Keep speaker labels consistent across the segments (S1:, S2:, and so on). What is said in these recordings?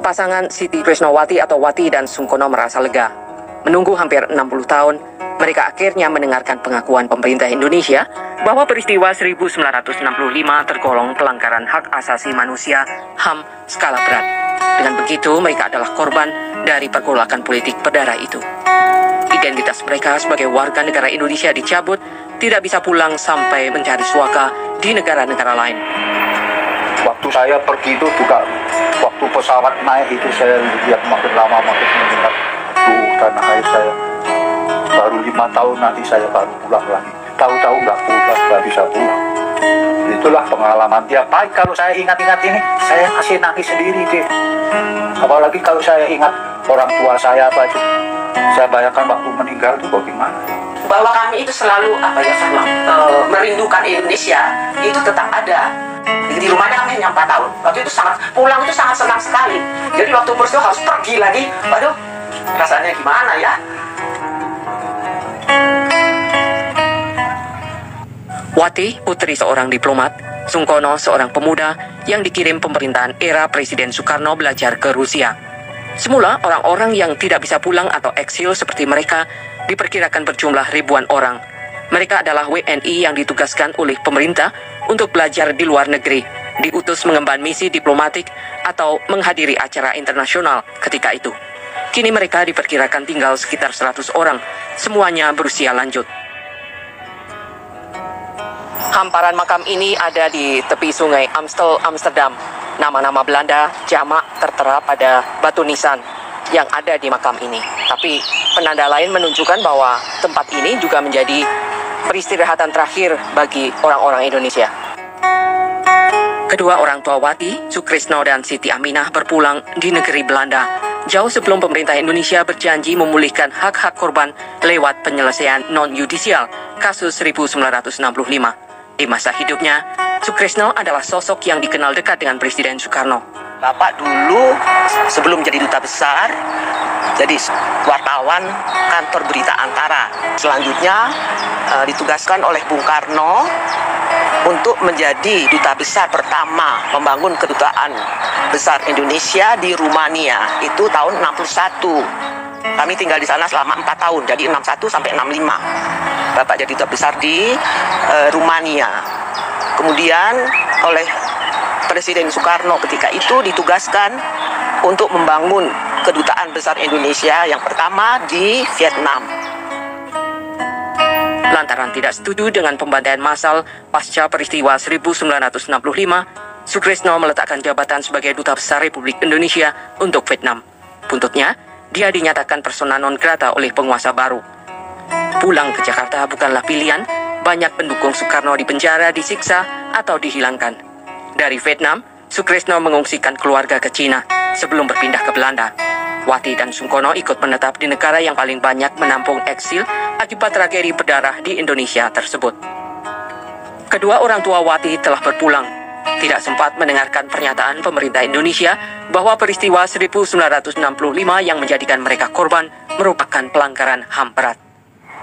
S1: Pasangan Siti Krisnawati atau Wati dan Sungkono merasa lega. Menunggu hampir 60 tahun, mereka akhirnya mendengarkan pengakuan pemerintah Indonesia bahwa peristiwa 1965 tergolong pelanggaran hak asasi manusia HAM skala berat. Dengan begitu, mereka adalah korban dari pergolakan politik berdarah itu. Identitas mereka sebagai warga negara Indonesia dicabut, tidak bisa pulang sampai mencari suaka di negara-negara lain.
S2: Waktu saya pergi itu juga, waktu pesawat naik itu saya lihat makin lama makin meningkat. Tanah air saya. Baru 5 tahun nanti saya baru pulang lagi. Tahu-tahu nggak bisa pulang. Itulah pengalaman dia. Baik kalau saya ingat-ingat ini, saya masih nangis sendiri deh. Apalagi kalau saya ingat orang tua saya apa itu. Saya bayangkan waktu meninggal itu bagaimana.
S3: Bahwa kami itu selalu merindukan Indonesia itu tetap ada. Di rumahnya kami hanya 4 tahun. Waktu itu pulang itu sangat senang sekali. Jadi waktu peristiwa harus pergi lagi. Waduh, rasanya gimana ya?
S1: Wati, putri seorang diplomat, Sungkono seorang pemuda yang dikirim pemerintahan era Presiden Soekarno belajar ke Rusia. Semula, orang-orang yang tidak bisa pulang atau eksil seperti mereka diperkirakan berjumlah ribuan orang. Mereka adalah WNI yang ditugaskan oleh pemerintah untuk belajar di luar negeri, diutus mengemban misi diplomatik atau menghadiri acara internasional ketika itu. Kini mereka diperkirakan tinggal sekitar 100 orang, semuanya berusia lanjut. Hamparan makam ini ada di tepi sungai Amstel, Amsterdam. Nama-nama Belanda jamak tertera pada batu nisan yang ada di makam ini. Tapi penanda lain menunjukkan bahwa tempat ini juga menjadi peristirahatan terakhir bagi orang-orang Indonesia. Kedua orang tua Wati, Sukrisno dan Siti Aminah berpulang di negeri Belanda jauh sebelum pemerintah Indonesia berjanji memulihkan hak-hak korban lewat penyelesaian non-yudisial kasus 1965. Di masa hidupnya, Sukrisno adalah sosok yang dikenal dekat dengan Presiden Soekarno.
S3: Bapak dulu sebelum jadi duta besar, jadi wartawan kantor berita Antara. Selanjutnya ditugaskan oleh Bung Karno untuk menjadi duta besar pertama membangun kedutaan besar Indonesia di Rumania. Itu tahun 61. Kami tinggal di sana selama 4 tahun, jadi 61 sampai 65. Bapak jadi duta besar di Rumania. Kemudian oleh Presiden Soekarno ketika itu ditugaskan untuk membangun kedutaan besar Indonesia yang pertama di Vietnam.
S1: Lantaran tidak setuju dengan pembantaian massal pasca peristiwa 1965, Sukrisno meletakkan jabatan sebagai Duta Besar Republik Indonesia untuk Vietnam. Buntutnya, dia dinyatakan persona non grata oleh penguasa baru. Pulang ke Jakarta bukanlah pilihan, banyak pendukung Soekarno dipenjara, disiksa, atau dihilangkan. Dari Vietnam, Sukrisno mengungsikan keluarga ke Cina sebelum berpindah ke Belanda. Wati dan Sungkono ikut menetap di negara yang paling banyak menampung eksil akibat tragedi berdarah di Indonesia tersebut. Kedua orang tua Wati telah berpulang, tidak sempat mendengarkan pernyataan pemerintah Indonesia bahwa peristiwa 1965 yang menjadikan mereka korban merupakan pelanggaran HAM berat.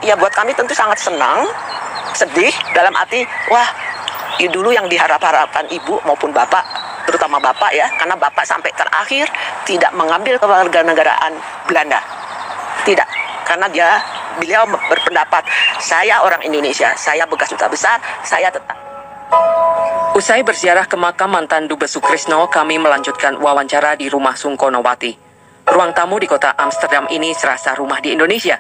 S3: Ya buat kami tentu sangat senang, sedih, dalam arti, wah, dulu yang diharap-harapkan ibu maupun bapak, terutama bapak ya, karena bapak sampai terakhir tidak mengambil kewarganegaraan Belanda. Tidak, karena beliau berpendapat, saya orang Indonesia, saya bekas duta besar, saya tetap.
S1: Usai berziarah ke makam mantan Dubes Sukrisno, kami melanjutkan wawancara di rumah Sungkono Wati. Ruang tamu di kota Amsterdam ini serasa rumah di Indonesia.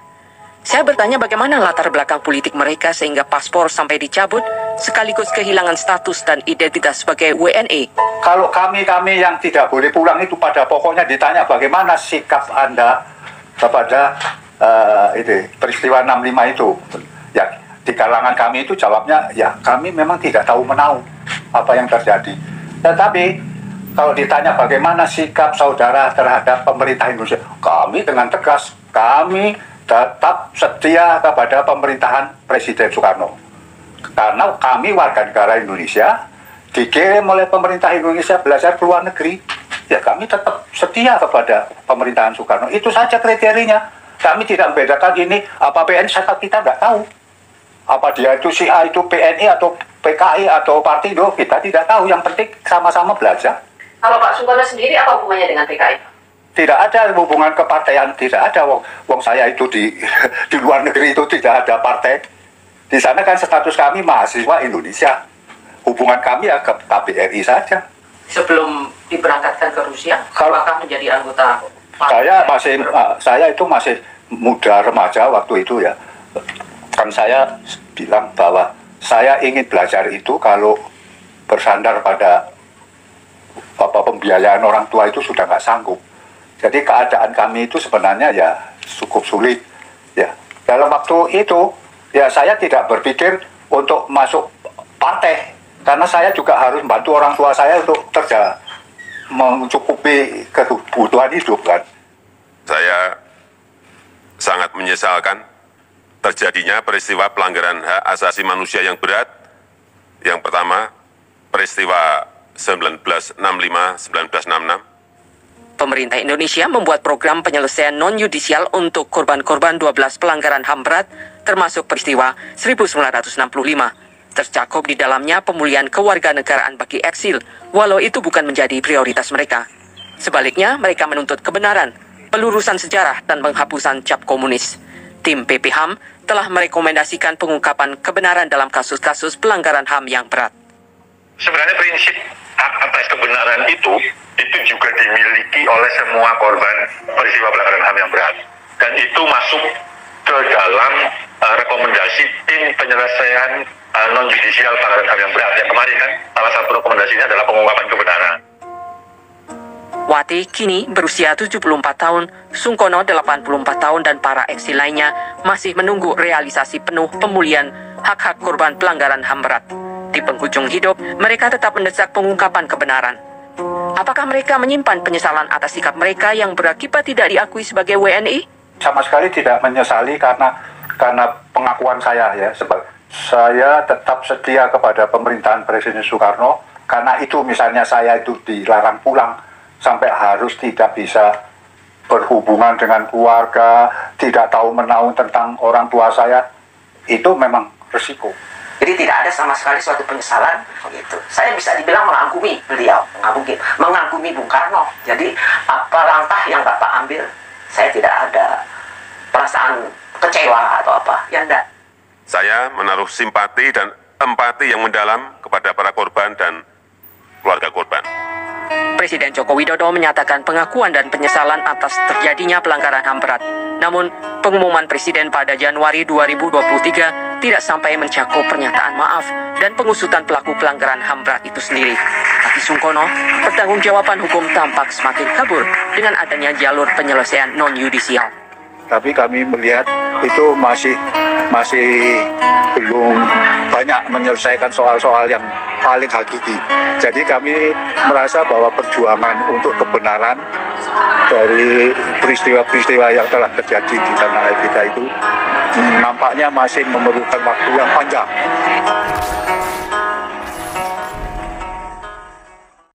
S1: Saya bertanya bagaimana latar belakang politik mereka sehingga paspor sampai dicabut, sekaligus kehilangan status dan identitas sebagai WNI.
S2: Kalau kami yang tidak boleh pulang itu pada pokoknya ditanya bagaimana sikap Anda kepada peristiwa 65 itu. Ya, di kalangan kami itu jawabnya, ya kami memang tidak tahu menahu apa yang terjadi. Tetapi kalau ditanya bagaimana sikap saudara terhadap pemerintah Indonesia, kami dengan tegas, kami tetap setia kepada pemerintahan Presiden Soekarno. Karena kami warga negara Indonesia, dikirim oleh pemerintah Indonesia belajar ke luar negeri, ya kami tetap setia kepada pemerintahan Soekarno. Itu saja kriterianya. Kami tidak membedakan ini apa PNI, kita nggak tahu. Apa dia itu si A itu PNI atau PKI atau Partido, kita tidak tahu. Yang penting sama-sama belajar.
S3: Kalau Pak Sungkono sendiri apa hubungannya dengan PKI?
S2: tidak ada hubungan kepartaian, tidak ada. Wong saya itu di di luar negeri itu tidak ada partai. Di sana kan status kami mahasiswa Indonesia. Hubungan kami ya ke KBRI saja.
S1: Sebelum diberangkatkan ke Rusia, apakah menjadi anggota partai?
S2: Saya itu masih muda remaja waktu itu ya. Kan saya bilang bahwa saya ingin belajar itu kalau bersandar pada pembiayaan orang tua itu sudah nggak sanggup. Jadi keadaan kami itu sebenarnya ya cukup sulit. Ya, dalam waktu itu ya saya tidak berpikir untuk masuk partai karena saya juga harus membantu orang tua saya untuk kerja mencukupi kebutuhan hidup kan.
S4: Saya sangat menyesalkan terjadinya peristiwa pelanggaran hak asasi manusia yang berat. Yang pertama, peristiwa 1965-1966.
S1: Pemerintah Indonesia membuat program penyelesaian non-yudisial untuk korban-korban 12 pelanggaran HAM berat, termasuk peristiwa 1965. Tercakup di dalamnya pemulihan kewarganegaraan bagi eksil, walau itu bukan menjadi prioritas mereka. Sebaliknya, mereka menuntut kebenaran, pelurusan sejarah, dan penghapusan cap komunis. Tim PPHAM telah merekomendasikan pengungkapan kebenaran dalam kasus-kasus pelanggaran HAM yang berat.
S5: Sebenarnya prinsip hak atas kebenaran itu juga dimiliki oleh semua korban peristiwa pelanggaran HAM yang berat. Dan itu masuk ke dalam rekomendasi tim penyelesaian non-judicial pelanggaran HAM yang berat. Yang kemarin kan salah satu rekomendasinya adalah pengungkapan kebenaran.
S1: Wati kini berusia 74 tahun, Sungkono 84 tahun, dan para eksil lainnya masih menunggu realisasi penuh pemulihan hak-hak korban pelanggaran HAM berat. Di penghujung hidup, mereka tetap mendesak pengungkapan kebenaran. Apakah mereka menyimpan penyesalan atas sikap mereka yang berakibat tidak diakui sebagai WNI?
S2: Sama sekali tidak menyesali karena pengakuan saya ya. Saya tetap setia kepada pemerintahan Presiden Soekarno karena itu misalnya saya itu dilarang pulang sampai harus tidak bisa berhubungan dengan keluarga, tidak tahu menahu tentang orang tua saya, itu memang resiko.
S3: Jadi tidak ada sama sekali suatu penyesalan begitu. Saya bisa dibilang mengagumi beliau, mengagumi Bung Karno. Jadi apa langkah yang Bapak ambil, saya tidak ada perasaan kecewa atau apa, ya enggak.
S4: Saya menaruh simpati dan empati yang mendalam kepada para korban dan keluarga korban.
S1: Presiden Joko Widodo menyatakan pengakuan dan penyesalan atas terjadinya pelanggaran HAM berat. Namun, pengumuman Presiden pada Januari 2023 tidak sampai mencakup pernyataan maaf dan pengusutan pelaku pelanggaran HAM berat itu sendiri. Bagi Sungkono, pertanggungjawaban hukum tampak semakin kabur dengan adanya jalur penyelesaian non-yudisial.
S2: Tapi kami melihat itu masih belum banyak menyelesaikan soal-soal yang paling hakiki. Jadi kami merasa bahwa perjuangan untuk kebenaran dari peristiwa-peristiwa yang telah terjadi di tanah air kita itu nampaknya masih memerlukan waktu yang panjang.